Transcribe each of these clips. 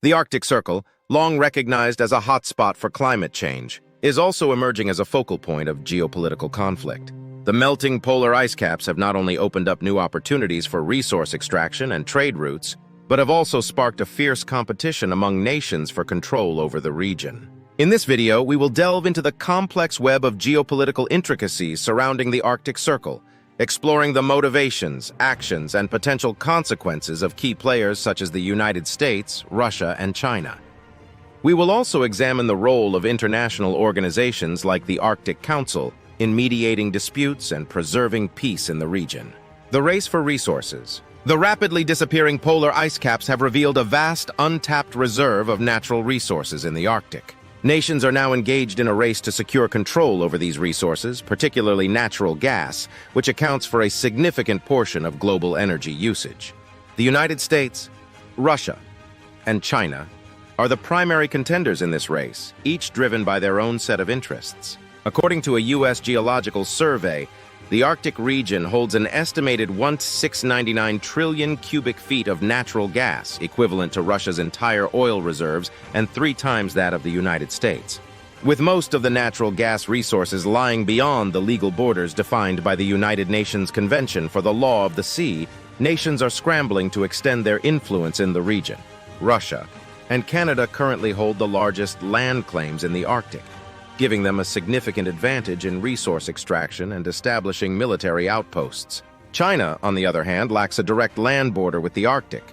The Arctic Circle, long recognized as a hotspot for climate change, is also emerging as a focal point of geopolitical conflict. The melting polar ice caps have not only opened up new opportunities for resource extraction and trade routes, but have also sparked a fierce competition among nations for control over the region. In this video, we will delve into the complex web of geopolitical intricacies surrounding the Arctic Circle, exploring the motivations, actions, and potential consequences of key players such as the United States, Russia, and China. We will also examine the role of international organizations like the Arctic Council in mediating disputes and preserving peace in the region. The race for resources. The rapidly disappearing polar ice caps have revealed a vast, untapped reserve of natural resources in the Arctic. Nations are now engaged in a race to secure control over these resources, particularly natural gas, which accounts for a significant portion of global energy usage. The United States, Russia, and China are the primary contenders in this race, each driven by their own set of interests. According to a U.S. Geological Survey, the Arctic region holds an estimated 1,699 trillion cubic feet of natural gas, equivalent to Russia's entire oil reserves and 3 times that of the United States. With most of the natural gas resources lying beyond the legal borders defined by the United Nations Convention for the Law of the Sea, nations are scrambling to extend their influence in the region. Russia and Canada currently hold the largest land claims in the Arctic, giving them a significant advantage in resource extraction and establishing military outposts. China, on the other hand, lacks a direct land border with the Arctic,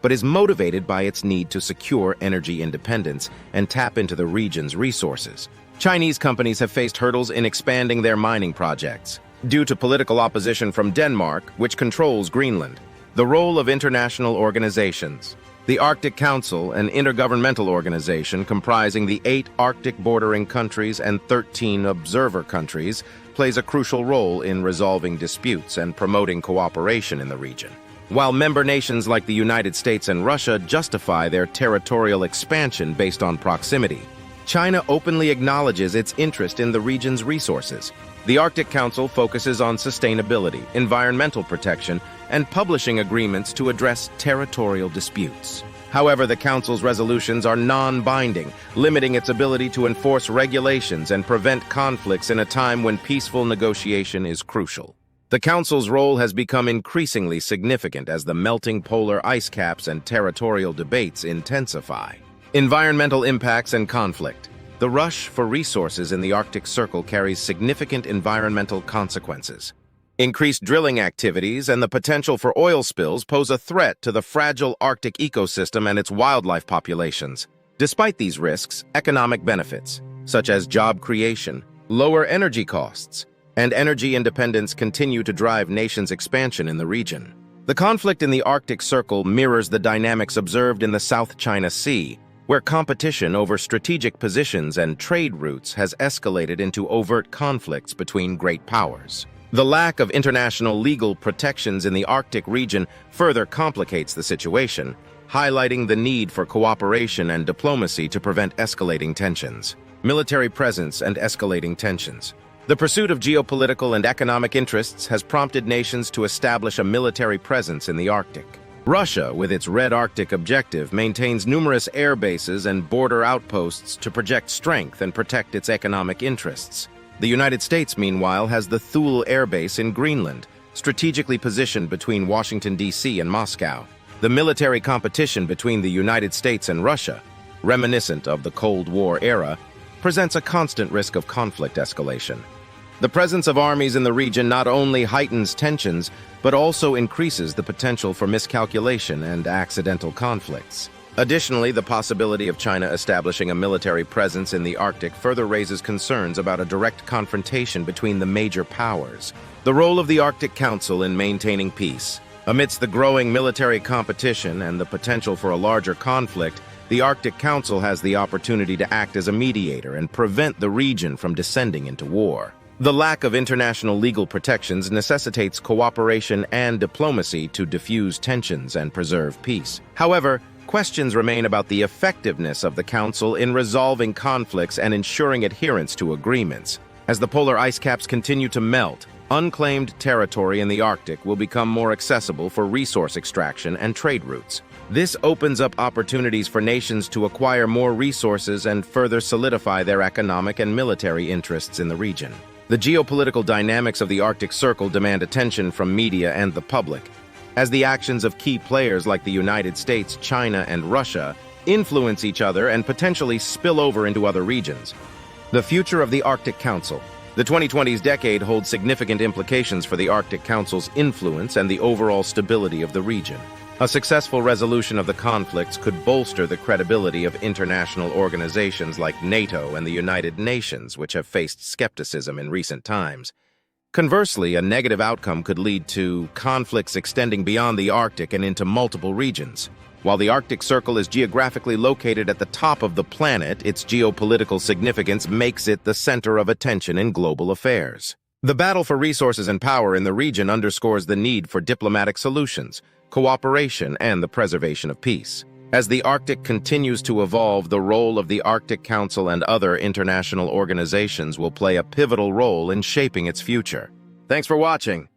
but is motivated by its need to secure energy independence and tap into the region's resources. Chinese companies have faced hurdles in expanding their mining projects due to political opposition from Denmark, which controls Greenland. The role of international organizations. The Arctic Council, an intergovernmental organization comprising the 8 Arctic bordering countries and 13 observer countries, plays a crucial role in resolving disputes and promoting cooperation in the region. While member nations like the United States and Russia justify their territorial expansion based on proximity, China openly acknowledges its interest in the region's resources. The Arctic Council focuses on sustainability, environmental protection, and publishing agreements to address territorial disputes. However, the Council's resolutions are non-binding, limiting its ability to enforce regulations and prevent conflicts in a time when peaceful negotiation is crucial. The Council's role has become increasingly significant as the melting polar ice caps and territorial debates intensify. Environmental impacts and conflict. The rush for resources in the Arctic Circle carries significant environmental consequences. Increased drilling activities and the potential for oil spills pose a threat to the fragile Arctic ecosystem and its wildlife populations. Despite these risks, economic benefits, such as job creation, lower energy costs, and energy independence continue to drive nations' expansion in the region. The conflict in the Arctic Circle mirrors the dynamics observed in the South China Sea, where competition over strategic positions and trade routes has escalated into overt conflicts between great powers. The lack of international legal protections in the Arctic region further complicates the situation, highlighting the need for cooperation and diplomacy to prevent escalating tensions. Military presence and escalating tensions. The pursuit of geopolitical and economic interests has prompted nations to establish a military presence in the Arctic. Russia, with its Red Arctic objective, maintains numerous air bases and border outposts to project strength and protect its economic interests. The United States, meanwhile, has the Thule Air Base in Greenland, strategically positioned between Washington, D.C. and Moscow. The military competition between the United States and Russia, reminiscent of the Cold War era, presents a constant risk of conflict escalation. The presence of armies in the region not only heightens tensions, but also increases the potential for miscalculation and accidental conflicts. Additionally, the possibility of China establishing a military presence in the Arctic further raises concerns about a direct confrontation between the major powers. The role of the Arctic Council in maintaining peace. Amidst the growing military competition and the potential for a larger conflict, the Arctic Council has the opportunity to act as a mediator and prevent the region from descending into war. The lack of international legal protections necessitates cooperation and diplomacy to diffuse tensions and preserve peace. However, questions remain about the effectiveness of the Council in resolving conflicts and ensuring adherence to agreements. As the polar ice caps continue to melt, unclaimed territory in the Arctic will become more accessible for resource extraction and trade routes. This opens up opportunities for nations to acquire more resources and further solidify their economic and military interests in the region. The geopolitical dynamics of the Arctic Circle demand attention from media and the public, as the actions of key players like the United States, China, and Russia influence each other and potentially spill over into other regions. The future of the Arctic Council. The 2020s decade holds significant implications for the Arctic Council's influence and the overall stability of the region. A successful resolution of the conflicts could bolster the credibility of international organizations like NATO and the United Nations, which have faced skepticism in recent times. Conversely, a negative outcome could lead to conflicts extending beyond the Arctic and into multiple regions. While the Arctic Circle is geographically located at the top of the planet, its geopolitical significance makes it the center of attention in global affairs. The battle for resources and power in the region underscores the need for diplomatic solutions, cooperation, and the preservation of peace. As the Arctic continues to evolve, the role of the Arctic Council and other international organizations will play a pivotal role in shaping its future. Thanks for watching.